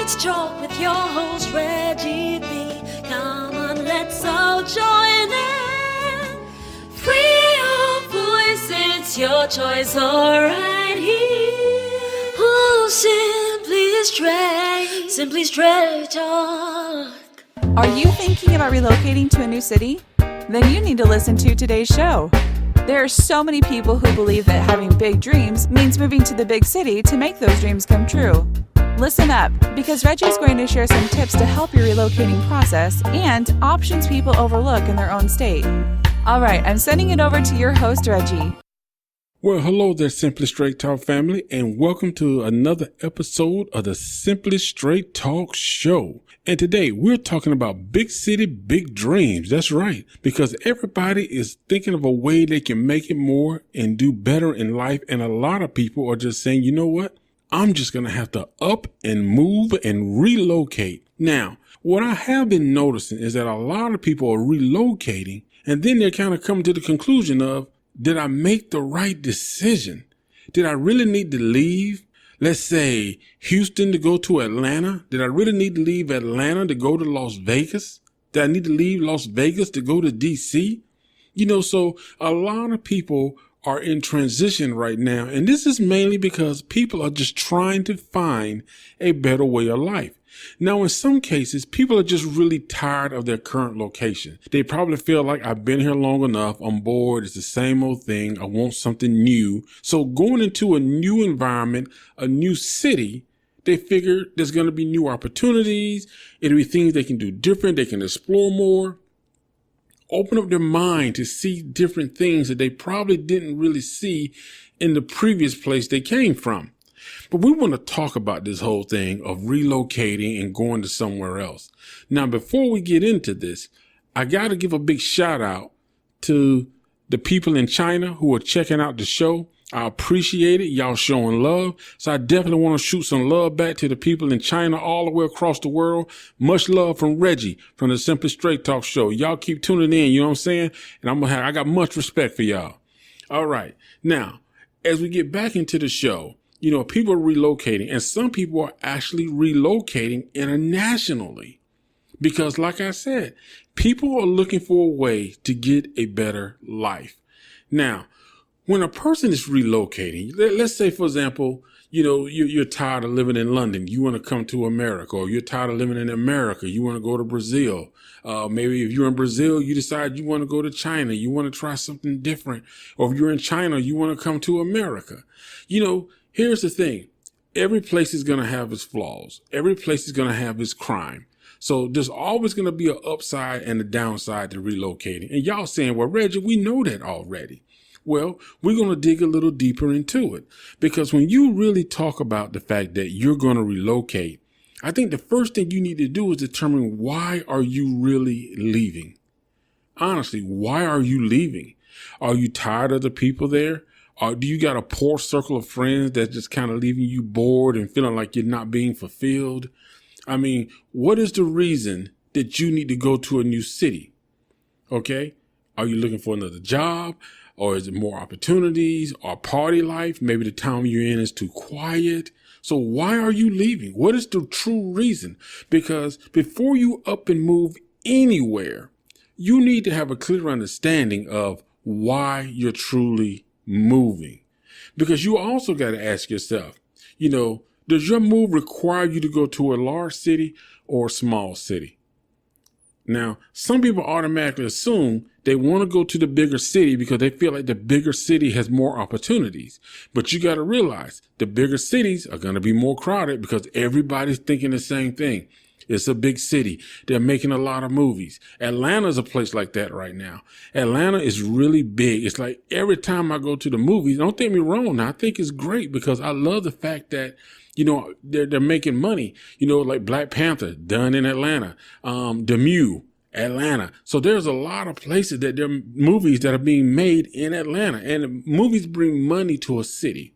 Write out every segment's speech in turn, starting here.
Let's talk with your host, Reggie B. Come on, let's all join in. Free your voice, it's your choice, alright here. Oh, simply straight talk. Are you thinking about relocating to a new city? Then you need to listen to today's show. There are so many people who believe that having big dreams means moving to the big city to make those dreams come true. Listen up, because Reggie is going to share some tips to help your relocating process and options people overlook in their own state. All right, I'm sending it over to your host, Reggie. Well, hello there, Simply Straight Talk family, and welcome to another episode of the Simply Straight Talk Show. And today we're talking about big city, big dreams. That's right, because everybody is thinking of a way they can make it more and do better in life. And a lot of people are just saying, you know what? I'm just going to have to up and move and relocate. Now, what I have been noticing is that a lot of people are relocating, and then they're kind of coming to the conclusion of, did I make the right decision? Did I really need to leave, let's say, Houston to go to Atlanta? Did I really need to leave Atlanta to go to Las Vegas? Did I need to leave Las Vegas to go to DC? So a lot of people are in transition right now. And this is mainly because people are just trying to find a better way of life. Now, in some cases, people are just really tired of their current location. They probably feel like, I've been here long enough. I'm bored. It's the same old thing. I want something new. So going into a new environment, a new city, they figure there's going to be new opportunities. It'll be things they can do different. They can explore more, open up their mind to see different things that they probably didn't really see in the previous place they came from. But we want to talk about this whole thing of relocating and going to somewhere else. Now, before we get into this, I got to give a big shout out to the people in China who are checking out the show. I appreciate it. Y'all showing love. So I definitely want to shoot some love back to the people in China all the way across the world. Much love from Reggie from the Simply Straight Talk Show. Y'all keep tuning in. You know what I'm saying? And I got much respect for y'all. All right. Now, as we get back into the show, people are relocating, and some people are actually relocating internationally because, like I said, people are looking for a way to get a better life. Now, when a person is relocating, let's say, for example, you're tired of living in London. You want to come to America, or you're tired of living in America. You want to go to Brazil. Maybe if you're in Brazil, you decide you want to go to China. You want to try something different. Or if you're in China, you want to come to America. Here's the thing. Every place is going to have its flaws. Every place is going to have its crime. So there's always going to be an upside and a downside to relocating. And y'all saying, well, Reggie, we know that already. Well, we're going to dig a little deeper into it, because when you really talk about the fact that you're going to relocate, I think the first thing you need to do is determine, why are you really leaving? Honestly, why are you leaving? Are you tired of the people there? Or do you got a poor circle of friends that's just kind of leaving you bored and feeling like you're not being fulfilled? I mean, what is the reason that you need to go to a new city? Okay. Are you looking for another job? Or is it more opportunities or party life? Maybe the town you're in is too quiet. So why are you leaving? What is the true reason? Because before you up and move anywhere, you need to have a clear understanding of why you're truly moving. Because you also got to ask yourself, does your move require you to go to a large city or a small city? Now, some people automatically assume they want to go to the bigger city because they feel like the bigger city has more opportunities. But you got to realize the bigger cities are going to be more crowded because everybody's thinking the same thing. It's a big city. They're making a lot of movies. Atlanta's a place like that right now. Atlanta is really big. It's like every time I go to the movies, don't think me wrong. I think it's great because I love the fact that, they're making money, like Black Panther done in Atlanta, Demu, Atlanta. So there's a lot of places that there are movies that are being made in Atlanta, and movies bring money to a city.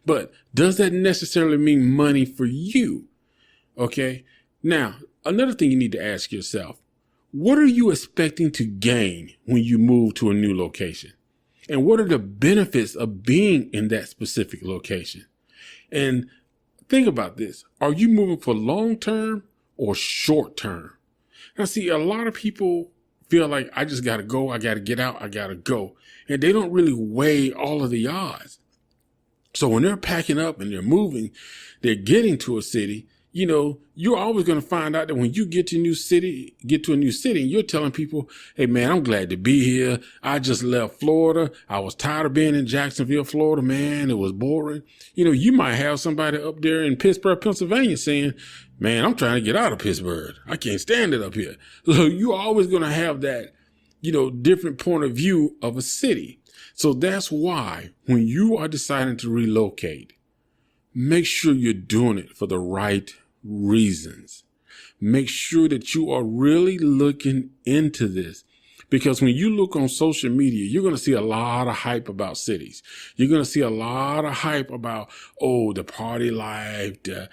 But does that necessarily mean money for you? Okay. Now, another thing you need to ask yourself, what are you expecting to gain when you move to a new location? And what are the benefits of being in that specific location? And think about this. Are you moving for long term or short term? Now, see, a lot of people feel like I just got to go. I got to get out. I got to go. And they don't really weigh all of the odds. So when they're packing up and they're moving, they're getting to a city, you're always going to find out that when you get to a new city, and you're telling people, hey, man, I'm glad to be here. I just left Florida. I was tired of being in Jacksonville, Florida, man. It was boring. You might have somebody up there in Pittsburgh, Pennsylvania saying, man, I'm trying to get out of Pittsburgh. I can't stand it up here. So you're always going to have that, different point of view of a city. So that's why when you are deciding to relocate, make sure you're doing it for the right reasons. Make sure that you are really looking into this, because when you look on social media, you're going to see a lot of hype about cities. You're going to see a lot of hype about, the party life, the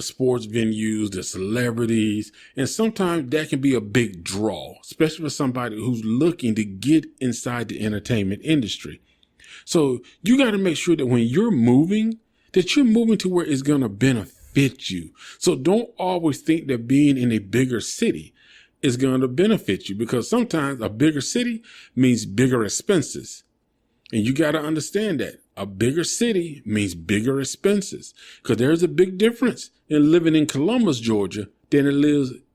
sports venues, the celebrities. And sometimes that can be a big draw, especially for somebody who's looking to get inside the entertainment industry. So you got to make sure that when you're moving, that you're moving to where it's going to benefit you. So don't always think that being in a bigger city is going to benefit you, because sometimes a bigger city means bigger expenses. And you got to understand that a bigger city means bigger expenses, because there's a big difference in living in Columbus, Georgia, than it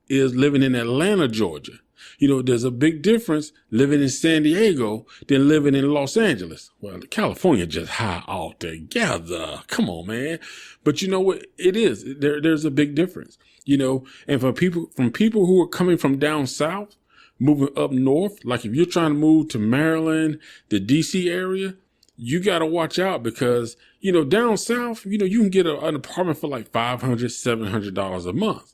is living in Atlanta, Georgia. There's a big difference living in San Diego than living in Los Angeles. Well, California just high altogether. Come on, man. But you know what? It is. There's a big difference, and from people who are coming from down south, moving up north, like if you're trying to move to Maryland, the DC area, you got to watch out, because, down south, you can get an apartment for like $500, $700 a month.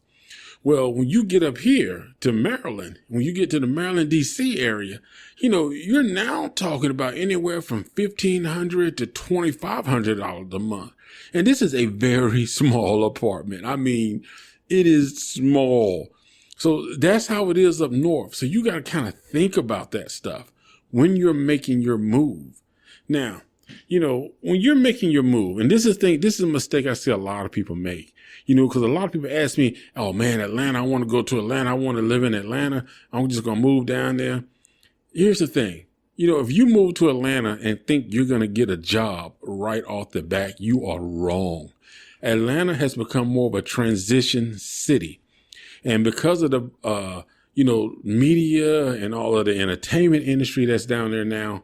Well, when you get up here to Maryland, when you get to the Maryland, D.C. area, you're now talking about anywhere from $1,500 to $2,500 a month. And this is a very small apartment. I mean, it is small. So that's how it is up north. So you got to kind of think about that stuff when you're making your move. Now, when you're making your move, and this is a mistake I see a lot of people make, because a lot of people ask me, oh man, Atlanta, I want to go to Atlanta. I want to live in Atlanta. I'm just going to move down there. Here's the thing. If you move to Atlanta and think you're going to get a job right off the bat, you are wrong. Atlanta has become more of a transition city. And because of the, media and all of the entertainment industry that's down there now,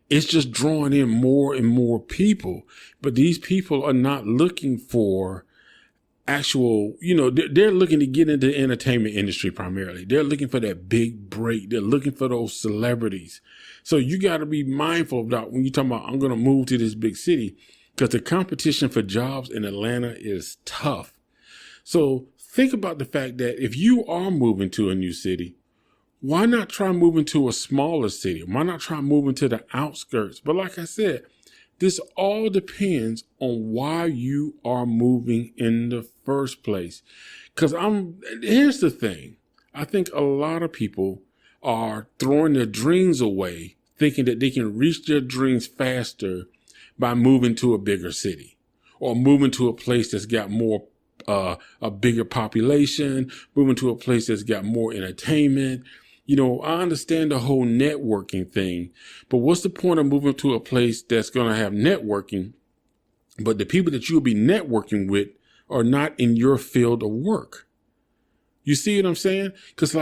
it's just drawing in more and more people. But these people are not looking for actual, they're looking to get into the entertainment industry primarily. They're looking for that big break. They're looking for those celebrities. So you got to be mindful of that when you're talking about, I'm going to move to this big city, because the competition for jobs in Atlanta is tough. So think about the fact that if you are moving to a new city, why not try moving to a smaller city? Why not try moving to the outskirts? But like I said, this all depends on why you are moving in the first place. Because here's the thing. I think a lot of people are throwing their dreams away, thinking that they can reach their dreams faster by moving to a bigger city, or moving to a place that's got more, a bigger population, moving to a place that's got more entertainment. I understand the whole networking thing, but what's the point of moving to a place that's going to have networking, but the people that you'll be networking with are not in your field of work? You see what I'm saying? Because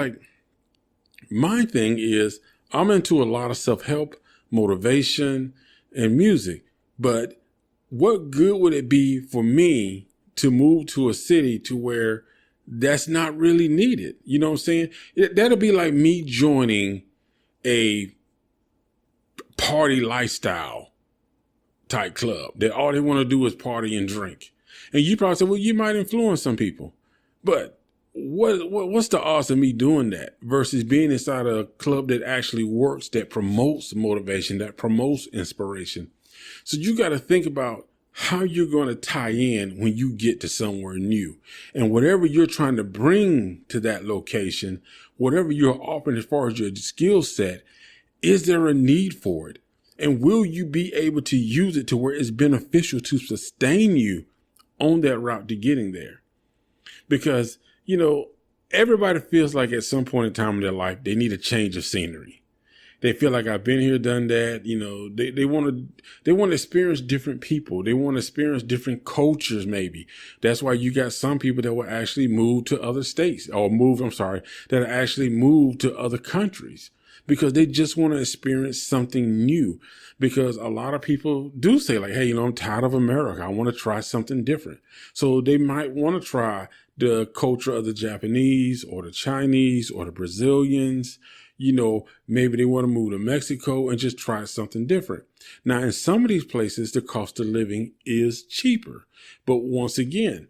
my thing is, I'm into a lot of self-help, motivation, and music, but what good would it be for me to move to a city to where that's not really needed? You know what I'm saying? That'll be like me joining a party lifestyle type club that all they want to do is party and drink. And you probably say, well, you might influence some people, but what's the odds of me doing that versus being inside a club that actually works, that promotes motivation, that promotes inspiration? So you got to think about how you're going to tie in when you get to somewhere new, and whatever you're trying to bring to that location, whatever you're offering as far as your skill set, is there a need for it? And will you be able to use it to where it's beneficial to sustain you on that route to getting there. Because, everybody feels like at some point in time in their life, they need a change of scenery. They feel like I've been here, done that. They want to experience different people. They want to experience different cultures, maybe. That's why you got some people that will actually move to other states that actually move to other countries because they just want to experience something new. Because a lot of people do say like, hey, I'm tired of America. I want to try something different. So they might want to try the culture of the Japanese or the Chinese or the Brazilians. Maybe they want to move to Mexico and just try something different. Now, in some of these places, the cost of living is cheaper. But once again,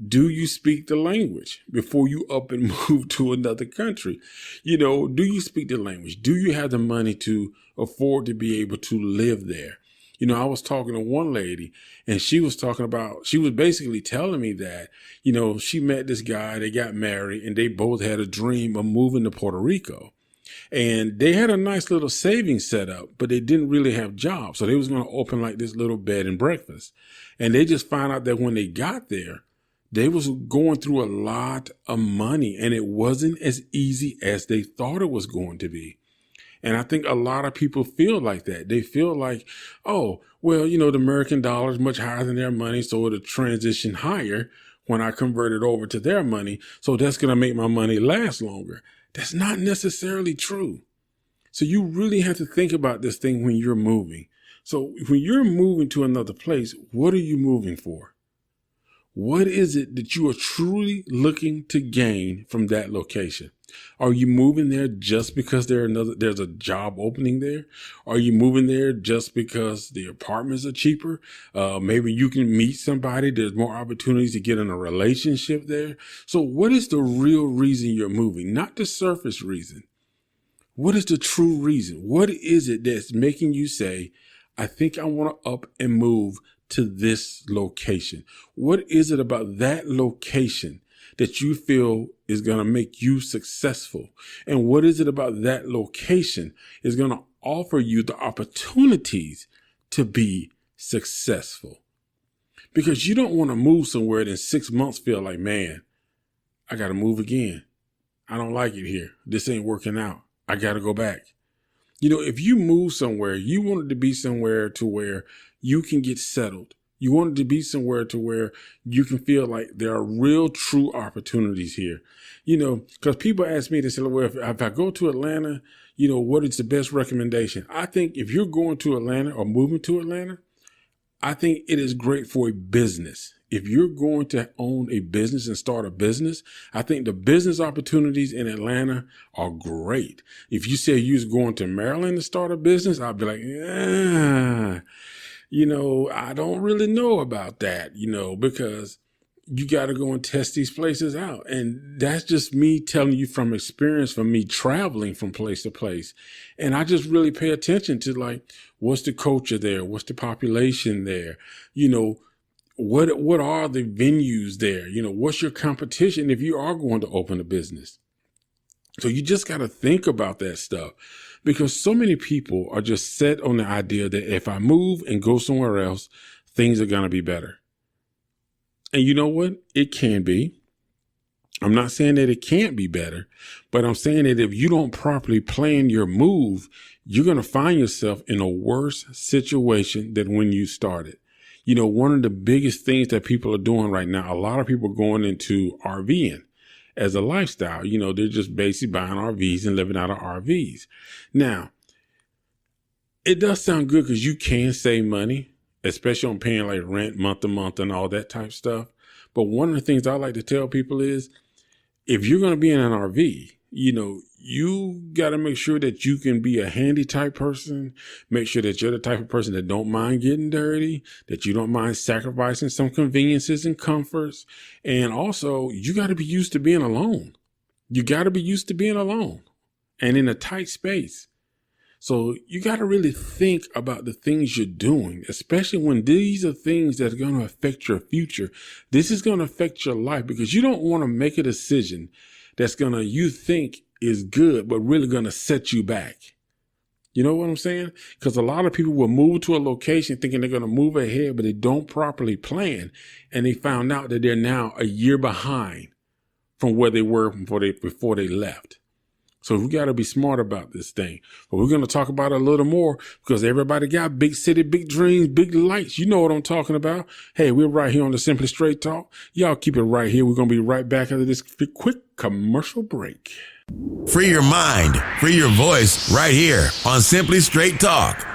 do you speak the language before you up and move to another country? Do you speak the language? Do you have the money to afford to be able to live there? I was talking to one lady and she was basically telling me that, she met this guy, they got married and they both had a dream of moving to Puerto Rico. And they had a nice little savings set up, but they didn't really have jobs. So they was going to open like this little bed and breakfast. And they just found out that when they got there, they was going through a lot of money and it wasn't as easy as they thought it was going to be. And I think a lot of people feel like that. They feel like, oh, well, the American dollar is much higher than their money. So it'll transition higher when I convert it over to their money. So that's going to make my money last longer. That's not necessarily true. So you really have to think about this thing when you're moving. So when you're moving to another place, what are you moving for? What is it that you are truly looking to gain from that location? Are you moving there just because there's a job opening there? Are you moving there just because the apartments are cheaper? Maybe you can meet somebody. There's more opportunities to get in a relationship there. So what is the real reason you're moving? Not the surface reason. What is the true reason? What is it that's making you say, I think I want to up and move to this location? What is it about that location that you feel is going to make you successful? And what is it about that location is going to offer you the opportunities to be successful? Because you don't want to move somewhere and in 6 months feel like, man, I got to move again. I don't like it here. This ain't working out. I got to go back. If you move somewhere, you want it to be somewhere to where you can get settled. You want it to be somewhere to where you can feel like there are real, true opportunities here. Because people ask me, they say, well, if I go to Atlanta, what is the best recommendation? I think if you're going to Atlanta or moving to Atlanta, I think it is great for a business. If you're going to own a business and start a business, I think the business opportunities in Atlanta are great. If you say you was going to Maryland to start a business, I'd be like, I don't really know about that, because you got to go and test these places out. And that's just me telling you from experience, from me traveling from place to place. And I just really pay attention to like, what's the culture there? What's the population there? What are the venues there? What's your competition if you are going to open a business? So you just got to think about that stuff, because so many people are just set on the idea that if I move and go somewhere else, things are going to be better. And you know what? It can be. I'm not saying that it can't be better, but I'm saying that if you don't properly plan your move, you're going to find yourself in a worse situation than when you started. One of the biggest things that people are doing right now, a lot of people are going into RVing as a lifestyle. They're just basically buying RVs and living out of RVs. Now, it does sound good because you can save money, especially on paying like rent month to month and all that type stuff. But one of the things I like to tell people is, if you're going to be in an RV, you got to make sure that you can be a handy type person. Make sure that you're the type of person that don't mind getting dirty, that you don't mind sacrificing some conveniences and comforts. And also, you got to be used to being alone. You got to be used to being alone and in a tight space. So you got to really think about the things you're doing, especially when these are things that are going to affect your future. This is going to affect your life, because you don't want to make a decision that's you think is good, but really going to set you back. You know what I'm saying? Because a lot of people will move to a location thinking they're going to move ahead, but they don't properly plan. And they found out that they're now a year behind from where they were before they left. So we got to be smart about this thing. But we're going to talk about it a little more because everybody got big city, big dreams, big lights. You know what I'm talking about. Hey, we're right here on the Simply Straight Talk. Y'all keep it right here. We're going to be right back after this quick commercial break. Free your mind, free your voice right here on Simply Straight Talk.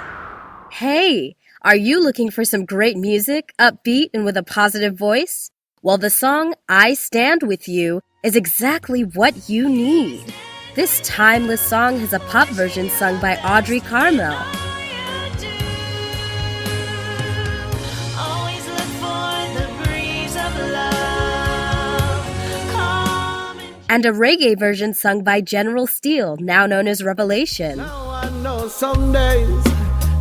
Hey, are you looking for some great music, upbeat and with a positive voice? Well, the song I Stand With You is exactly what you need. This timeless song has a pop version sung by Audrey Carmel. And a reggae version sung by General Steele, now known as Revelation. Now I know some days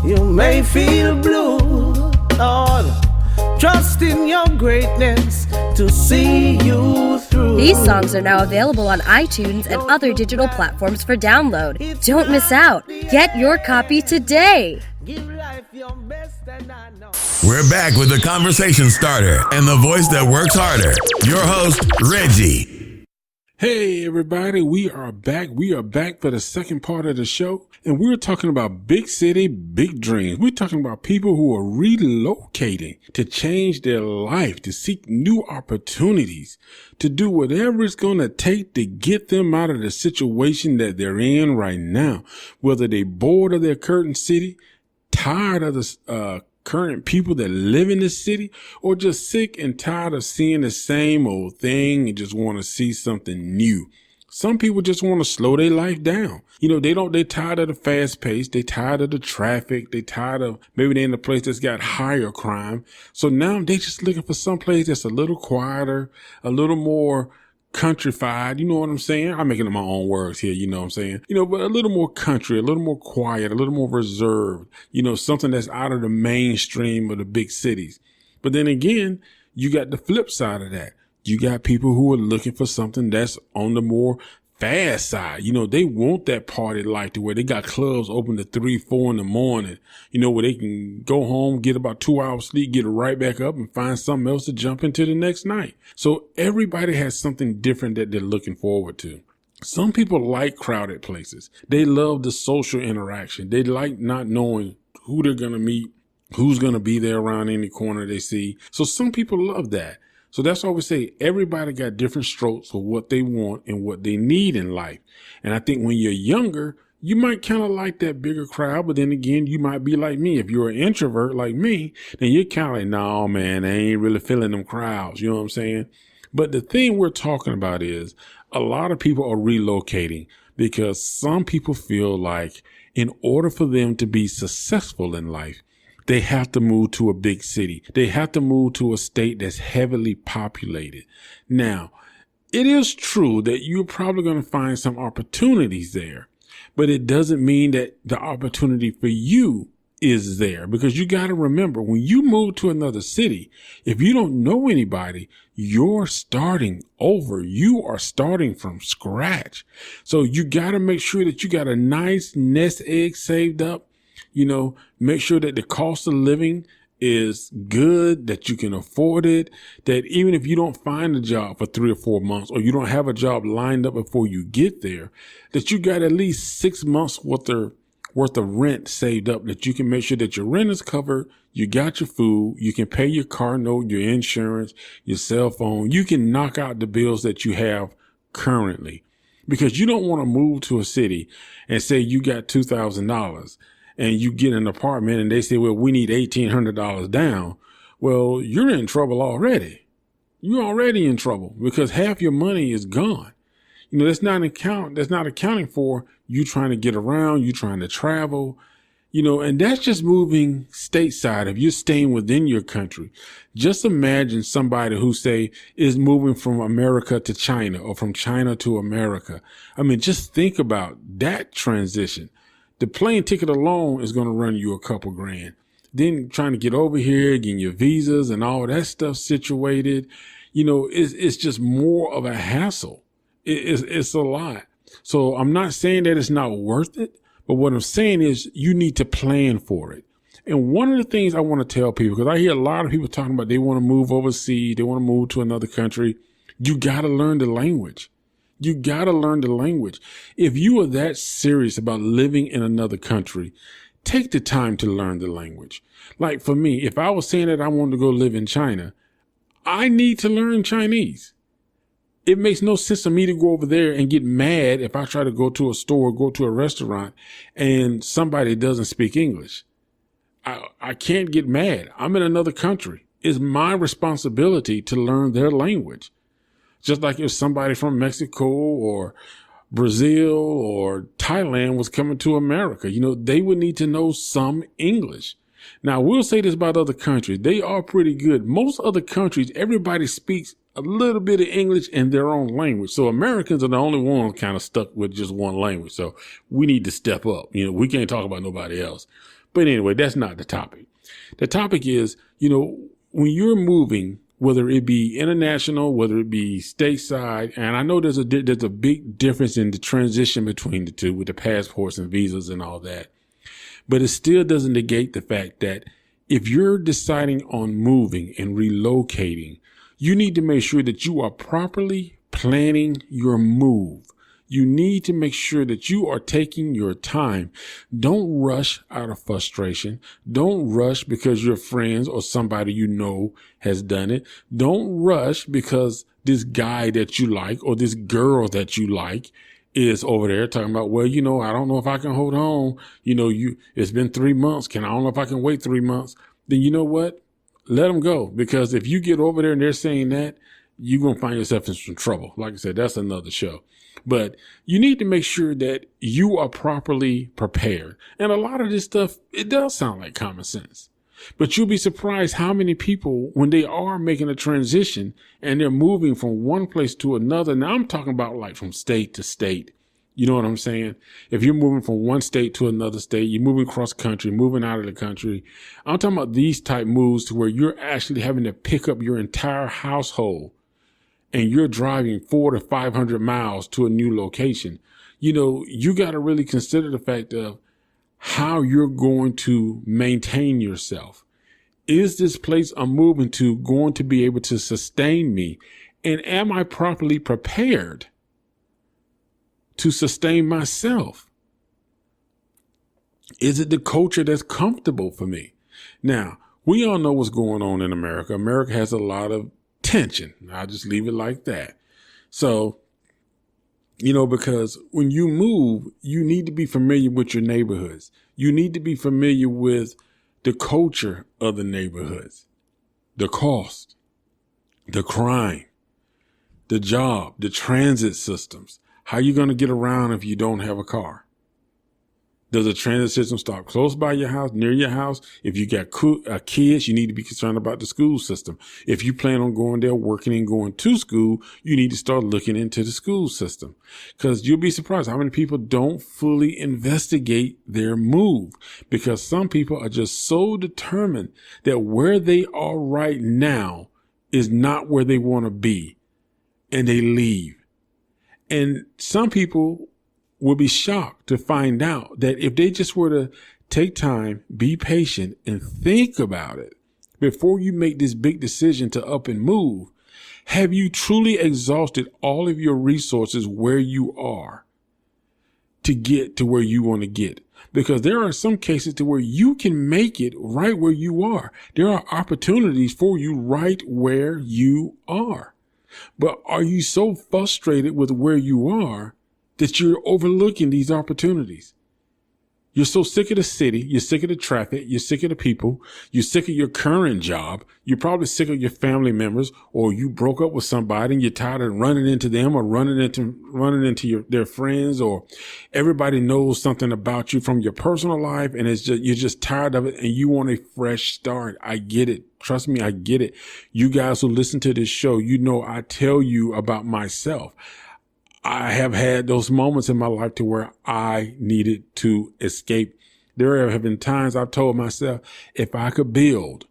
you may feel blue, Lord. Trust in your greatness to see you through. These songs are now available on iTunes and other digital platforms for download. Don't miss out. Get your copy today. Give life your best and I know. We're back with the conversation starter and the voice that works harder. Your host, Reggie. Hey everybody, we are back. We are back for the second part of the show, and we're talking about big city, big dreams. We're talking about people who are relocating to change their life, to seek new opportunities, to do whatever it's going to take to get them out of the situation that they're in right now. Whether they're bored of their current city, tired of the current people that live in the city, or just sick and tired of seeing the same old thing and just want to see something new. Some people just want to slow their life down. You know, they're tired of the fast pace. They tired of the traffic. They tired of, maybe they're in a place that's got higher crime. So now they just looking for some place that's a little quieter, a little more countrified, you know what I'm saying? I'm making up my own words here, you know what I'm saying? You know, but a little more country, a little more quiet, a little more reserved, you know, something that's out of the mainstream of the big cities. But then again, you got the flip side of that. You got people who are looking for something that's on the more fast side. You know, they want that party life to where they got clubs open to 3, 4 in the morning, you know, where they can go home, get about 2 hours sleep, get right back up and find something else to jump into the next night. So everybody has something different that they're looking forward to. Some people like crowded places. They love the social interaction. They like not knowing who they're going to meet, who's going to be there around any corner they see. So some people love that. So that's why we say everybody got different strokes for what they want and what they need in life. And I think when you're younger, you might kind of like that bigger crowd, but then again, you might be like me. If you're an introvert like me, then you're kind of like, no, man, I ain't really feeling them crowds. You know what I'm saying? But the thing we're talking about is a lot of people are relocating because some people feel like in order for them to be successful in life, they have to move to a big city. They have to move to a state that's heavily populated. Now, it is true that you're probably going to find some opportunities there, but it doesn't mean that the opportunity for you is there, because you got to remember when you move to another city, if you don't know anybody, you're starting over. You are starting from scratch. So you got to make sure that you got a nice nest egg saved up. You know, make sure that the cost of living is good, that you can afford it, that even if you don't find a job for 3 or 4 months, or you don't have a job lined up before you get there, that you got at least 6 months worth of rent saved up, that you can make sure that your rent is covered, you got your food, you can pay your car note, your insurance, your cell phone. You can knock out the bills that you have currently, because you don't want to move to a city and say you got $2,000 and you get an apartment and they say, well, we need $1,800 down. Well, you're in trouble already. You're already in trouble because half your money is gone. You know, that's not accounting for you trying to get around, you trying to travel, you know, and that's just moving stateside. If you're staying within your country, just imagine somebody who say is moving from America to China or from China to America. I mean, just think about that transition. The plane ticket alone is going to run you a couple grand. Then trying to get over here, getting your visas and all that stuff situated, you know, it's just more of a hassle. It's a lot. So I'm not saying that it's not worth it, But what I'm saying is you need to plan for it. And one of the things I want to tell people, because I hear a lot of people talking about they want to move overseas, they want to move to another country. You got to learn the language. You got to learn the language. If you are that serious about living in another country, take the time to learn the language. Like for me, if I was saying that I wanted to go live in China, I need to learn Chinese. It makes no sense for me to go over there and get mad if I try to go to a store, go to a restaurant, and somebody doesn't speak English. I can't get mad. I'm in another country. It's my responsibility to learn their language. Just like if somebody from Mexico or Brazil or Thailand was coming to America, they would need to know some English. Now, we'll say this about other countries. They are pretty good. Most other countries, everybody speaks a little bit of English in their own language. So Americans are the only ones kind of stuck with just one language. So we need to step up. We can't talk about nobody else. But anyway, that's not the topic. The topic is, when you're moving, whether it be international, whether it be stateside, and I know there's a big difference in the transition between the two with the passports and visas and all that. But it still doesn't negate the fact that if you're deciding on moving and relocating, you need to make sure that you are properly planning your move. You need to make sure that you are taking your time. Don't rush out of frustration. Don't rush because your friends or somebody has done it. Don't rush because this guy that you like or this girl that you like is over there talking about, well, I don't know if I can hold on. It's been 3 months. I don't know if I can wait 3 months. Then you know what? Let them go. Because if you get over there and they're saying that, you're going to find yourself in some trouble. Like I said, that's another show. But you need to make sure that you are properly prepared. And a lot of this stuff, it does sound like common sense. But you'll be surprised how many people, when they are making a transition and they're moving from one place to another. Now, I'm talking about like from state to state. You know what I'm saying? If you're moving from one state to another state, you're moving cross country, moving out of the country. I'm talking about these type moves to where you're actually having to pick up your entire household and you're driving 400 to 500 miles to a new location. You got to really consider the fact of how you're going to maintain yourself. Is this place I'm moving to going to be able to sustain me? And am I properly prepared to sustain myself? Is it the culture that's comfortable for me? Now, we all know what's going on in America. America has a lot of tension. I'll just leave it like that. So, because when you move, you need to be familiar with your neighborhoods. You need to be familiar with the culture of the neighborhoods, the cost, the crime, the job, the transit systems. How are you going to get around if you don't have a car? Does a transit system stop close by your house, near your house? If you got kids, you need to be concerned about the school system. If you plan on going there, working and going to school, you need to start looking into the school system. Because you'll be surprised how many people don't fully investigate their move. Because some people are just so determined that where they are right now is not where they want to be. And they leave. And some people will be shocked to find out that if they just were to take time, be patient, and think about it before you make this big decision to up and move, have you truly exhausted all of your resources where you are to get to where you want to get? Because there are some cases to where you can make it right where you are. There are opportunities for you right where you are. But are you so frustrated with where you are that you're overlooking these opportunities? You're so sick of the city. You're sick of the traffic. You're sick of the people. You're sick of your current job. You're probably sick of your family members, or you broke up with somebody and you're tired of running into them or running into their friends, or everybody knows something about you from your personal life. And you're just tired of it and you want a fresh start. I get it. Trust me, I get it. You guys who listen to this show, I tell you about myself. I have had those moments in my life to where I needed to escape. There have been times I've told myself, if I could build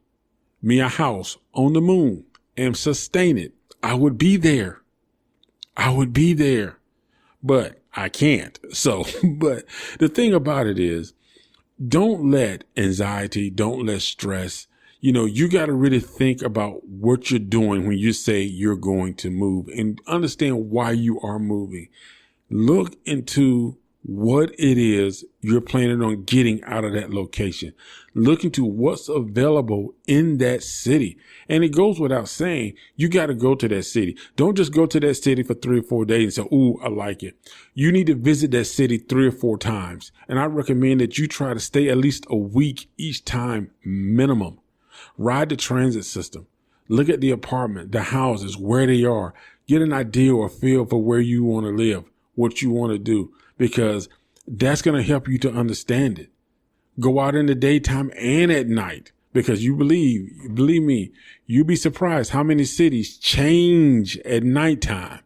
me a house on the moon and sustain it, I would be there. I would be there. But I can't. So, but the thing about it is, don't let anxiety, don't let stress, you got to really think about what you're doing when you say you're going to move and understand why you are moving. Look into what it is you're planning on getting out of that location. Look into what's available in that city. And it goes without saying, you got to go to that city. Don't just go to that city for 3 or 4 days and say, ooh, I like it. You need to visit that city 3 or 4 times. And I recommend that you try to stay at least a week each time minimum. Ride the transit system. Look at the apartment, the houses, where they are. Get an idea or feel for where you want to live, what you want to do, because that's going to help you to understand it. Go out in the daytime and at night, because believe me, you'll be surprised how many cities change at nighttime.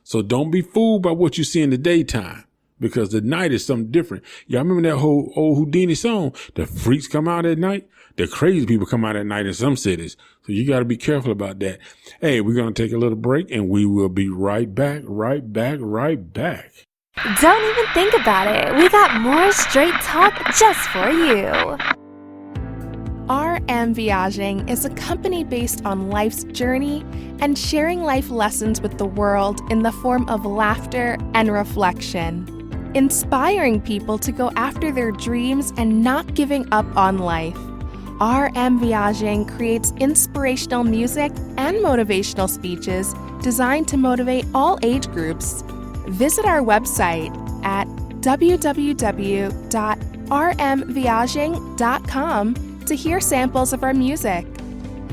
So don't be fooled by what you see in the daytime, because the night is something different. Y'all remember that whole old Houdini song? The freaks come out at night. The crazy people come out at night in some cities. So you got to be careful about that. Hey, we're going to take a little break and we will be right back. Don't even think about it. We got more straight talk just for you. RM Viaging is a company based on life's journey and sharing life lessons with the world in the form of laughter and reflection, inspiring people to go after their dreams and not giving up on life. RM Viaging creates inspirational music and motivational speeches designed to motivate all age groups. Visit our website at www.rmviaging.com to hear samples of our music.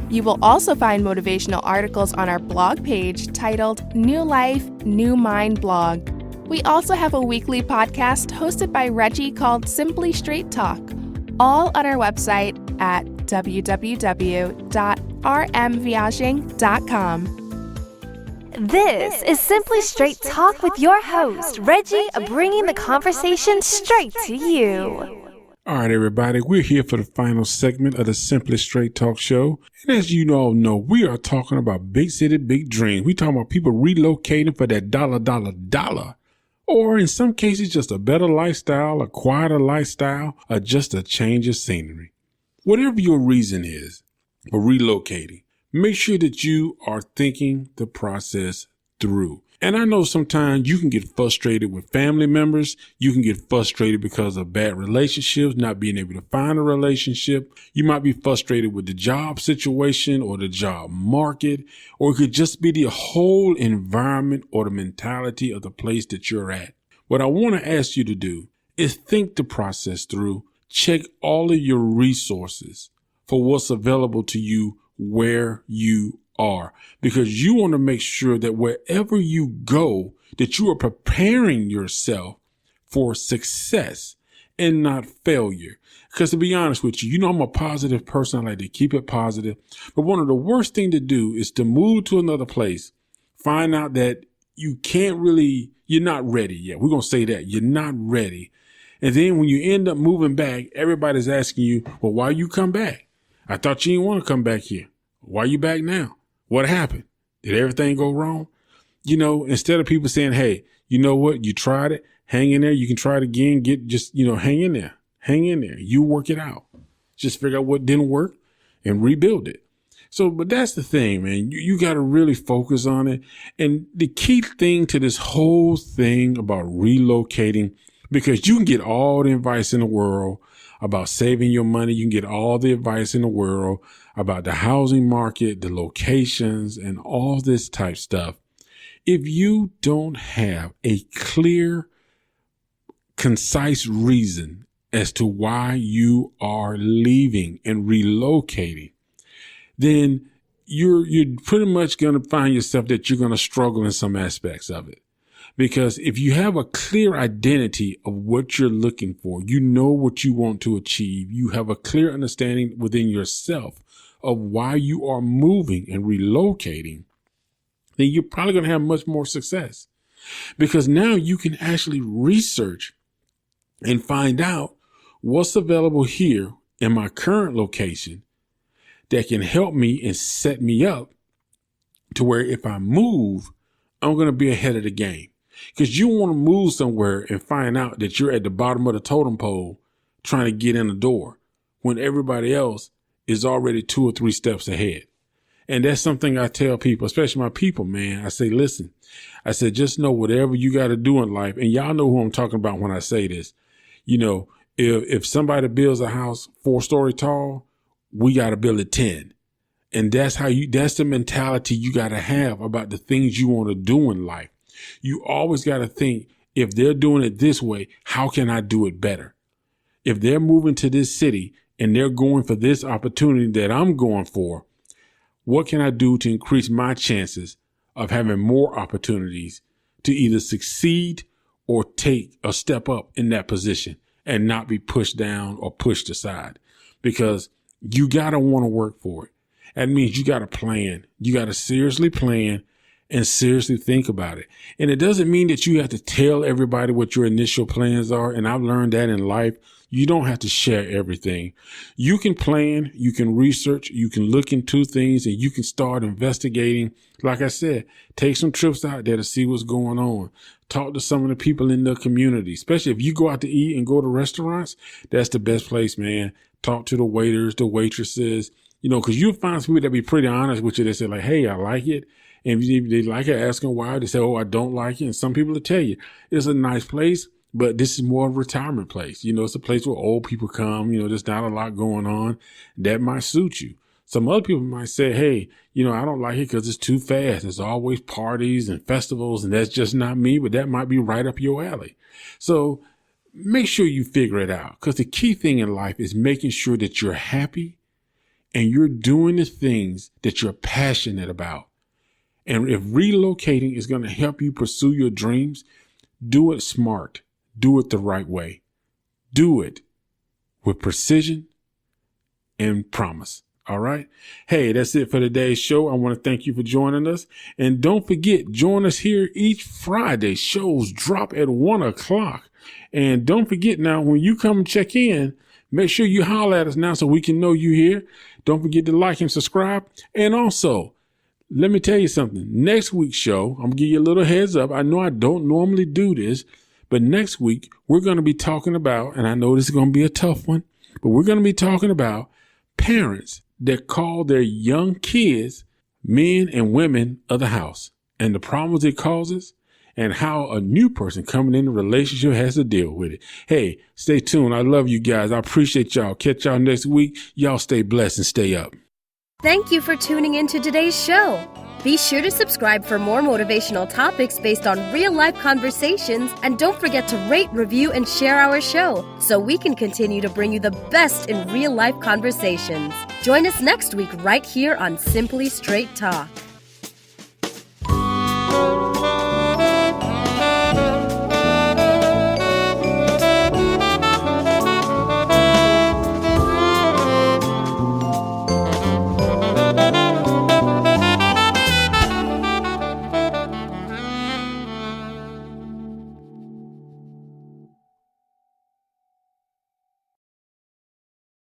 You will also find motivational articles on our blog page titled New Life, New Mind blog. We also have a weekly podcast hosted by Reggie called Simply Straight Talk, all on our website at www.rmviaging.com. This is Simply Straight Talk with your host, Reggie, bringing the conversation straight to you. All right, everybody, we're here for the final segment of the Simply Straight Talk show. And as you all know, we are talking about big city, big dreams. We're talking about people relocating for that dollar. Or in some cases, just a better lifestyle, a quieter lifestyle, or just a change of scenery. Whatever your reason is for relocating, make sure that you are thinking the process through. And I know sometimes you can get frustrated with family members. You can get frustrated because of bad relationships, not being able to find a relationship. You might be frustrated with the job situation or the job market, or it could just be the whole environment or the mentality of the place that you're at. What I want to ask you to do is think the process through. Check all of your resources for what's available to you where you are, because you want to make sure that wherever you go, that you are preparing yourself for success and not failure. Because to be honest with you, I'm a positive person. I like to keep it positive. But one of the worst things to do is to move to another place, find out that you're not ready yet. We're going to say that you're not ready. And then when you end up moving back, everybody's asking you, well, why you come back? I thought you didn't want to come back here. Why are you back now? What happened? Did everything go wrong? Instead of people saying, hey, you know what? You tried it. Hang in there. You can try it again. Hang in there. Hang in there. You work it out. Just figure out what didn't work and rebuild it. So, but that's the thing, man. You got to really focus on it. And the key thing to this whole thing about relocating, because you can get all the advice in the world about saving your money. You can get all the advice in the world about the housing market, the locations, and all this type stuff. If you don't have a clear, concise reason as to why you are leaving and relocating, then you're pretty much going to find yourself that you're going to struggle in some aspects of it. Because if you have a clear identity of what you're looking for, you know what you want to achieve, you have a clear understanding within yourself of why you are moving and relocating, then you're probably going to have much more success. Because now you can actually research and find out what's available here in my current location that can help me and set me up to where if I move, I'm going to be ahead of the game. Because you want to move somewhere and find out that you're at the bottom of the totem pole trying to get in the door when everybody else is already 2 or 3 steps ahead. And that's something I tell people, especially my people, man. I say, listen, I said, just know whatever you got to do in life. And y'all know who I'm talking about when I say this. You know, if somebody builds a house 4-story tall, we got to build it 10. And that's the mentality you got to have about the things you want to do in life. You always got to think, if they're doing it this way, how can I do it better? If they're moving to this city and they're going for this opportunity that I'm going for, what can I do to increase my chances of having more opportunities to either succeed or take a step up in that position and not be pushed down or pushed aside? Because you got to want to work for it. That means you got to plan. You got to seriously plan and seriously think about it. And it doesn't mean that you have to tell everybody what your initial plans are. And I've learned that in life. You don't have to share everything. You can plan, you can research, you can look into things, and you can start investigating. Like I said, take some trips out there to see what's going on. Talk to some of the people in the community, especially if you go out to eat and go to restaurants. That's the best place, man. Talk to the waiters, the waitresses, because you'll find some people that be pretty honest with you. They say like, hey, I like it. And if they like it, ask them why. They say, oh, I don't like it. And some people will tell you it's a nice place, but this is more of a retirement place. It's a place where old people come. There's not a lot going on. That might suit you. Some other people might say, hey, I don't like it because it's too fast. There's always parties and festivals, and that's just not me, but that might be right up your alley. So make sure you figure it out, because the key thing in life is making sure that you're happy and you're doing the things that you're passionate about. And if relocating is going to help you pursue your dreams, do it smart. Do it the right way. Do it with precision and promise. All right. Hey, that's it for today's show. I want to thank you for joining us. And don't forget, join us here each Friday. Shows drop at 1:00. And don't forget now, when you come and check in, make sure you holler at us now so we can know you're here. Don't forget to like and subscribe. And also, let me tell you something. Next week's show, I'm going to give you a little heads up. I know I don't normally do this, but next week we're going to be talking about, and I know this is going to be a tough one, but we're going to be talking about parents that call their young kids men and women of the house and the problems it causes and how a new person coming in the relationship has to deal with it. Hey, stay tuned. I love you guys. I appreciate y'all. Catch y'all next week. Y'all stay blessed and stay up. Thank you for tuning in to today's show. Be sure to subscribe for more motivational topics based on real-life conversations, and don't forget to rate, review, and share our show so we can continue to bring you the best in real-life conversations. Join us next week right here on Simply Straight Talk.